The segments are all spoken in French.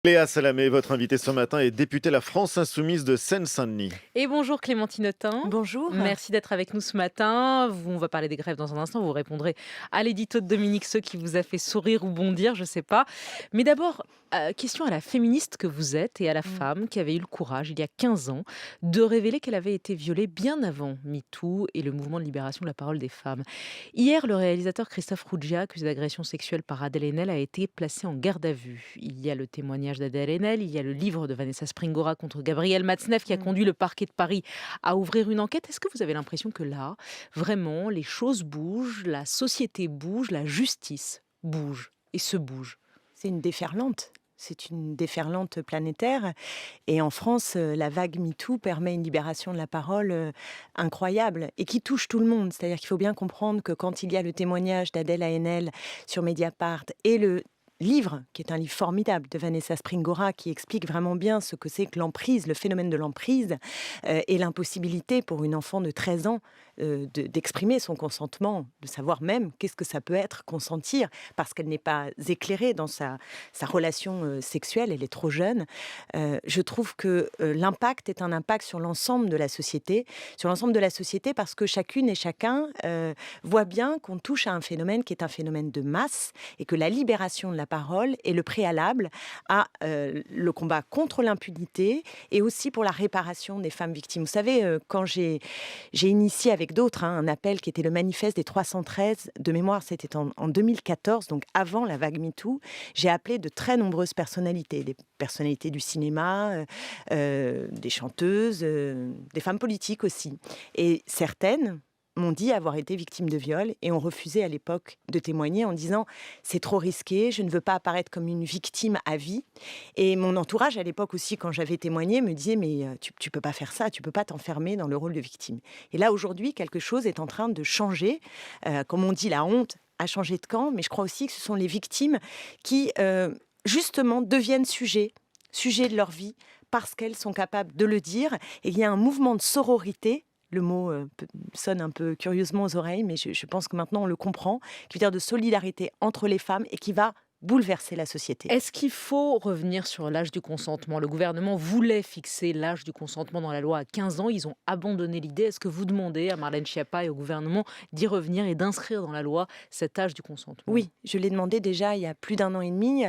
Léa Salamé, votre invitée ce matin est députée La France Insoumise de Seine-Saint-Denis. Et bonjour Clémentine Autain. Bonjour. Merci d'être avec nous ce matin. On va parler des grèves dans un instant. Vous répondrez à l'édito de Dominique Seux qui vous a fait sourire ou bondir, je ne sais pas. Mais d'abord, question à la féministe que vous êtes et à la Mmh. femme qui avait eu le courage, il y a 15 ans, de révéler qu'elle avait été violée bien avant MeToo et le mouvement de libération de la parole des femmes. Hier, le réalisateur Christophe Ruggia, accusé d'agression sexuelle par Adèle Haenel, a été placé en garde à vue. Il y a le témoignage d'Adèle Haenel, il y a le livre de Vanessa Springora contre Gabriel Matzneff qui a Mmh. conduit le parquet de Paris à ouvrir une enquête. Est-ce que vous avez l'impression que là, vraiment, les choses bougent, la société bouge, la justice bouge et se bouge? C'est une déferlante. C'est une déferlante planétaire. Et en France, la vague MeToo permet une libération de la parole incroyable et qui touche tout le monde. C'est-à-dire qu'il faut bien comprendre que quand il y a le témoignage d'Adèle Haenel sur Mediapart et le livre, qui est un livre formidable de Vanessa Springora, qui explique vraiment bien ce que c'est que l'emprise, le phénomène de l'emprise et l'impossibilité pour une enfant de 13 ans d'exprimer son consentement, de savoir même qu'est-ce que ça peut être consentir, parce qu'elle n'est pas éclairée dans sa relation sexuelle, elle est trop jeune. Je trouve que l'impact est un impact sur l'ensemble de la société, parce que chacune et chacun voit bien qu'on touche à un phénomène qui est un phénomène de masse et que la libération de la parole est le préalable à le combat contre l'impunité et aussi pour la réparation des femmes victimes. Vous savez, quand j'ai initié avec d'autres un appel qui était le manifeste des 313, de mémoire c'était en 2014, donc avant la vague MeToo, j'ai appelé de très nombreuses personnalités, des personnalités du cinéma, des chanteuses, des femmes politiques aussi. Et certaines m'ont dit avoir été victimes de viol et ont refusé à l'époque de témoigner en disant c'est trop risqué, je ne veux pas apparaître comme une victime à vie. Et mon entourage à l'époque aussi, quand j'avais témoigné, me disait mais tu peux pas faire ça, tu peux pas t'enfermer dans le rôle de victime. Et là aujourd'hui quelque chose est en train de changer. Comme on dit, la honte a changé de camp, mais je crois aussi que ce sont les victimes qui justement deviennent sujets de leur vie parce qu'elles sont capables de le dire. Et il y a un mouvement de sororité. Le mot sonne un peu curieusement aux oreilles, mais je pense que maintenant on le comprend, qui veut dire de solidarité entre les femmes et qui va bouleverser la société. Est-ce qu'il faut revenir sur l'âge du consentement? Le gouvernement voulait fixer l'âge du consentement dans la loi à 15 ans. Ils ont abandonné l'idée. Est-ce que vous demandez à Marlène Schiappa et au gouvernement d'y revenir et d'inscrire dans la loi cet âge du consentement? Oui, je l'ai demandé déjà il y a plus d'un an et demi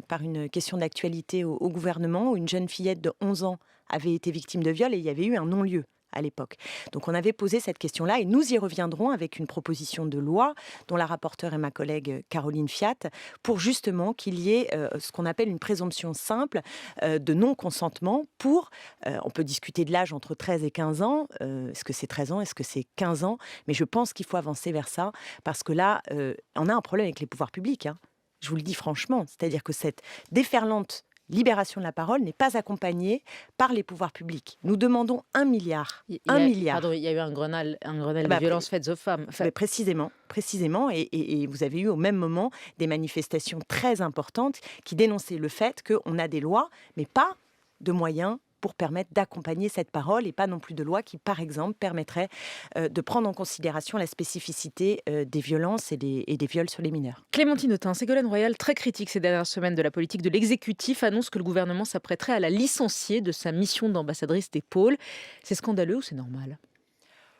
par une question d'actualité au gouvernement où une jeune fillette de 11 ans avait été victime de viol et il y avait eu un non-lieu à l'époque. Donc on avait posé cette question-là et nous y reviendrons avec une proposition de loi dont la rapporteure est ma collègue Caroline Fiat pour justement qu'il y ait ce qu'on appelle une présomption simple de non-consentement pour, on peut discuter de l'âge entre 13 et 15 ans, est-ce que c'est 13 ans, est-ce que c'est 15 ans, mais je pense qu'il faut avancer vers ça parce que là, on a un problème avec les pouvoirs publics, hein. Je vous le dis franchement, c'est-à-dire que cette déferlante libération de la parole n'est pas accompagnée par les pouvoirs publics. Nous demandons 1 milliard. Un Pardon, milliard. il y a eu un Grenelle de Bah, violences faites aux femmes. Enfin, mais précisément, et vous avez eu au même moment des manifestations très importantes qui dénonçaient le fait qu'on a des lois, mais pas de moyens pour permettre d'accompagner cette parole et pas non plus de loi qui, par exemple, permettrait de prendre en considération la spécificité des violences et des viols sur les mineurs. Clémentine Autain, Ségolène Royal, très critique ces dernières semaines de la politique de l'exécutif, annonce que le gouvernement s'apprêterait à la licencier de sa mission d'ambassadrice des pôles. C'est scandaleux ou c'est normal?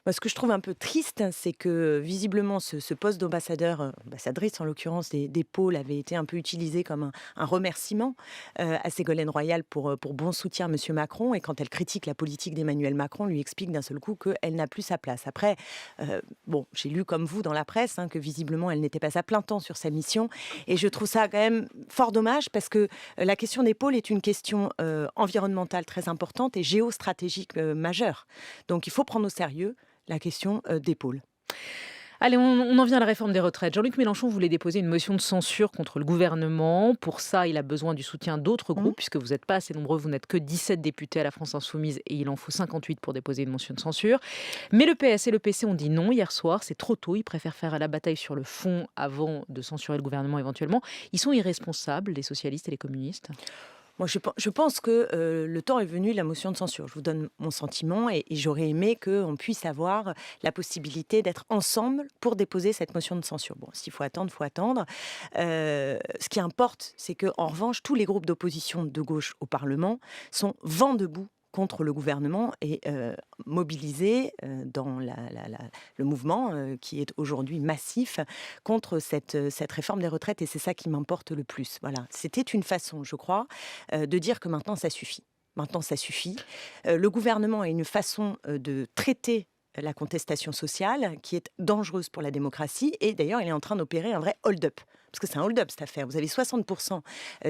Moi, ce que je trouve un peu triste, c'est que visiblement ce poste d'ambassadeur, ambassadrice en l'occurrence des pôles, avait été un peu utilisé comme un remerciement à Ségolène Royal pour bon soutien à M. Macron. Et quand elle critique la politique d'Emmanuel Macron, lui explique d'un seul coup qu'elle n'a plus sa place. Après, bon, j'ai lu comme vous dans la presse que visiblement elle n'était pas à plein temps sur sa mission. Et je trouve ça quand même fort dommage parce que la question des pôles est une question environnementale très importante et géostratégique majeure. Donc il faut prendre au sérieux la question des pôles. Allez, on en vient à la réforme des retraites. Jean-Luc Mélenchon voulait déposer une motion de censure contre le gouvernement. Pour ça, il a besoin du soutien d'autres Mmh. groupes, puisque vous n'êtes pas assez nombreux, vous n'êtes que 17 députés à la France Insoumise et il en faut 58 pour déposer une motion de censure. Mais le PS et le PC ont dit non hier soir, c'est trop tôt, ils préfèrent faire la bataille sur le fond avant de censurer le gouvernement éventuellement. Ils sont irresponsables, les socialistes et les communistes. Moi, je pense que le temps est venu de la motion de censure. Je vous donne mon sentiment et j'aurais aimé qu'on puisse avoir la possibilité d'être ensemble pour déposer cette motion de censure. Bon, s'il faut attendre, il faut attendre. Ce qui importe, c'est qu'en revanche, tous les groupes d'opposition de gauche au Parlement sont vent debout contre le gouvernement et mobilisés dans le mouvement qui est aujourd'hui massif contre cette réforme des retraites. Et c'est ça qui m'importe le plus. Voilà. C'était une façon, je crois, de dire que maintenant, ça suffit. Maintenant, ça suffit. Le gouvernement a une façon de traiter la contestation sociale qui est dangereuse pour la démocratie. Et d'ailleurs, il est en train d'opérer un vrai hold-up. Parce que c'est un hold-up, cette affaire. Vous avez 60%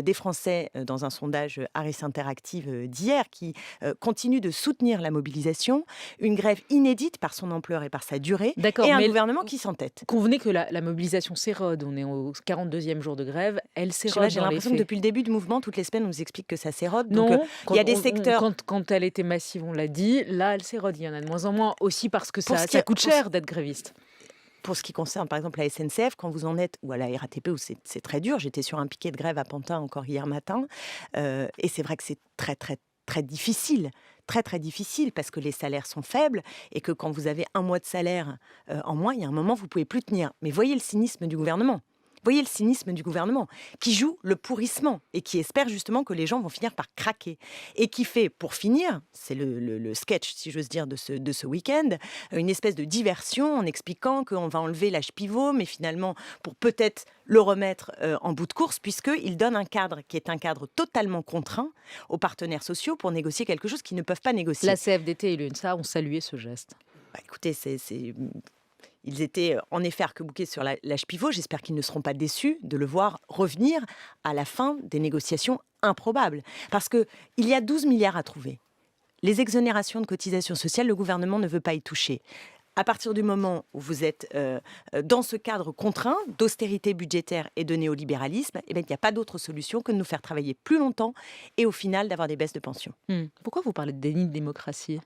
des Français, dans un sondage Harris Interactive d'hier, qui continuent de soutenir la mobilisation. Une grève inédite par son ampleur et par sa durée. D'accord, Et un mais gouvernement qui s'entête. convenez que la mobilisation s'érode. On est au 42e jour de grève. Elle Je sais pas, s'érode j'ai dans les l'impression que faits. depuis le début du mouvement, toutes les semaines, on nous explique que ça s'érode. Donc, Non, il y a des secteurs... quand elle était massive, on l'a dit. Là, elle s'érode. Il y en a de moins en moins. Aussi parce que Pour ce qui ça est- coûte pour cher d'être gréviste. Pour ce qui concerne, par exemple, la SNCF, quand vous en êtes, ou à la RATP, où c'est très dur, j'étais sur un piquet de grève à Pantin encore hier matin, et c'est vrai que c'est très, très, très difficile. Très, très difficile, parce que les salaires sont faibles, et que quand vous avez un mois de salaire en moins, il y a un moment, vous ne pouvez plus tenir. Mais voyez le cynisme du gouvernement. Voyez le cynisme du gouvernement, qui joue le pourrissement et qui espère justement que les gens vont finir par craquer. Et qui fait, pour finir, c'est le sketch, si j'ose dire, de ce week-end, une espèce de diversion en expliquant qu'on va enlever l'âge pivot, mais finalement, pour peut-être le remettre en bout de course, puisqu'il donne un cadre qui est un cadre totalement contraint aux partenaires sociaux pour négocier quelque chose qu'ils ne peuvent pas négocier. La CFDT et l'UNSA ont salué ce geste. Bah, écoutez, ils étaient en effet arc-boutés sur l'âge pivot. J'espère qu'ils ne seront pas déçus de le voir revenir à la fin des négociations improbables. Parce qu'il y a 12 milliards à trouver. Les exonérations de cotisations sociales, le gouvernement ne veut pas y toucher. À partir du moment où vous êtes dans ce cadre contraint d'austérité budgétaire et de néolibéralisme, eh bien, il n'y a pas d'autre solution que de nous faire travailler plus longtemps et au final d'avoir des baisses de pension. Pourquoi vous parlez de déni de démocratie ?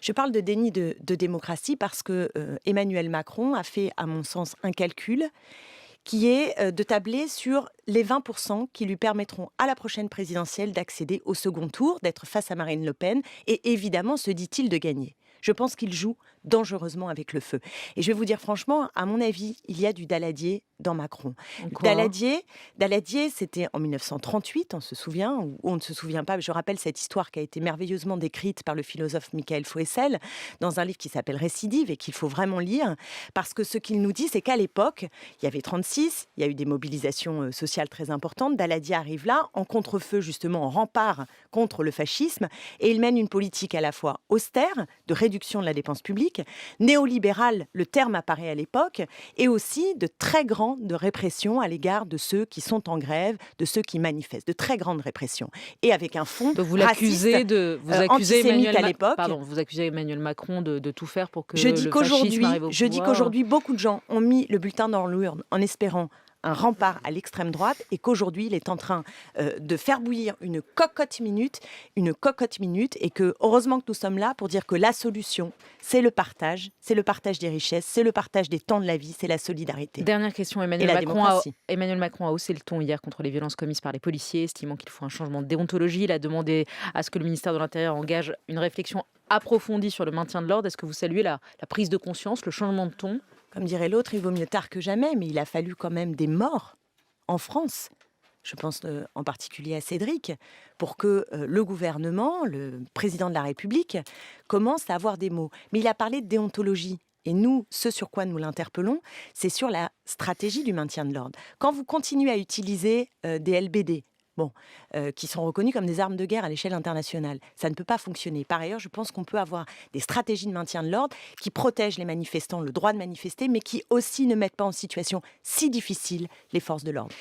Je parle de déni de démocratie parce que Emmanuel Macron a fait, à mon sens, un calcul qui est de tabler sur les 20% qui lui permettront à la prochaine présidentielle d'accéder au second tour, d'être face à Marine Le Pen et évidemment, se dit-il, de gagner. Je pense qu'il joue dangereusement avec le feu. Et je vais vous dire franchement, à mon avis, il y a du Daladier dans Macron. Daladier, c'était en 1938, on se souvient, ou on ne se souvient pas. Je rappelle cette histoire qui a été merveilleusement décrite par le philosophe Michael Fouessel dans un livre qui s'appelle Récidive et qu'il faut vraiment lire, parce que ce qu'il nous dit, c'est qu'à l'époque, il y avait 36, il y a eu des mobilisations sociales très importantes. Daladier arrive là, en contre-feu justement, en rempart contre le fascisme, et il mène une politique à la fois austère, de réduction de la dépense publique, néolibérale, le terme apparaît à l'époque, et aussi de très grande répression à l'égard de ceux qui sont en grève, de ceux qui manifestent, de très grande répression. Et avec un fond Donc vous raciste, antisémite à l'époque. Pardon, vous accusez Emmanuel Macron de tout faire pour que Je dis le fascisme arrive au je dis pouvoir. qu'aujourd'hui, beaucoup de gens ont mis le bulletin dans l'urne en espérant un rempart à l'extrême droite et qu'aujourd'hui, il est en train de faire bouillir une cocotte minute et que heureusement que nous sommes là pour dire que la solution, c'est le partage des richesses, c'est le partage des temps de la vie, c'est la solidarité. Dernière question, Et Emmanuel la Macron, démocratie. Emmanuel Macron a haussé le ton hier contre les violences commises par les policiers, estimant qu'il faut un changement de déontologie. Il a demandé à ce que le ministère de l'Intérieur engage une réflexion approfondie sur le maintien de l'ordre. Est-ce que vous saluez la prise de conscience, le changement de ton ? Comme dirait l'autre, il vaut mieux tard que jamais, mais il a fallu quand même des morts en France. Je pense en particulier à Cédric, pour que le gouvernement, le président de la République, commence à avoir des mots. Mais il a parlé de déontologie. Et nous, ce sur quoi nous l'interpellons, c'est sur la stratégie du maintien de l'ordre. Quand vous continuez à utiliser des LBD, qui sont reconnus comme des armes de guerre à l'échelle internationale. Ça ne peut pas fonctionner. Par ailleurs, je pense qu'on peut avoir des stratégies de maintien de l'ordre qui protègent les manifestants, le droit de manifester, mais qui aussi ne mettent pas en situation si difficile les forces de l'ordre.